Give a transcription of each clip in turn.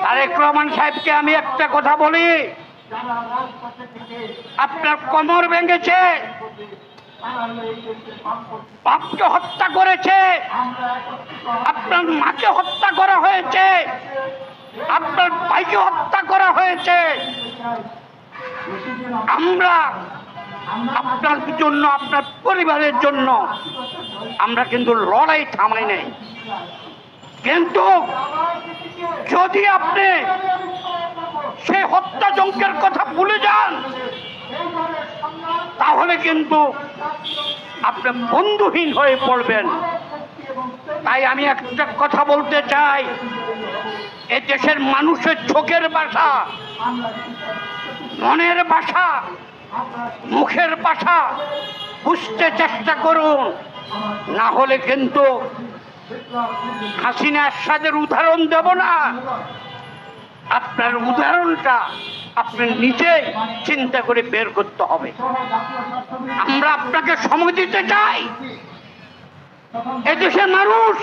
তারেক রহমান সাহেবকে আমি একটা কথা বলি, আপনার কোমর ভেঙেছে, বাপকে হত্যা করেছে, আপনার মাকে হত্যা করা হয়েছে, আপনার ভাইকে হত্যা করা হয়েছে। আমরা আপনার জন্য, আপনার পরিবারের জন্য আমরা কিন্তু লড়াই থামাই নাই। কিন্তু যদি আপনি সেই হত্যাযজ্ঞের কথা ভুলে যান, তাহলে কিন্তু আপনি বন্ধুহীন হয়ে পড়বেন। তাই আমি একটা কথা বলতে চাই, এ দেশের মানুষের চোখের ভাষা, মনের ভাষা, মুখের ভাষা বুঝতে চেষ্টা করুন, না হলে কিন্তু হাসিনা এরশাদের উদাহরণ দেব না। আপনার উদাহরণটা আপনি নিজেই চিন্তা করে বের করতে হবে। আমরা আপনাকে সময় দিতে চাই। এদেশের মানুষ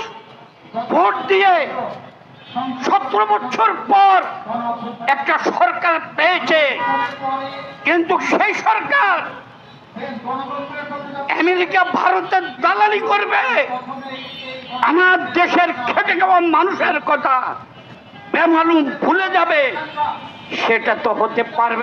ভোট দিয়ে 17 বছর পর একটা সরকার পেয়েছে, কিন্তু সেই সরকার আমেরিকা ভারতের দালালি করবে, আমার দেশের খেটে খাওয়া মানুষের কথা বেমালুম ভুলে যাবে, সেটা তো হতে পারবে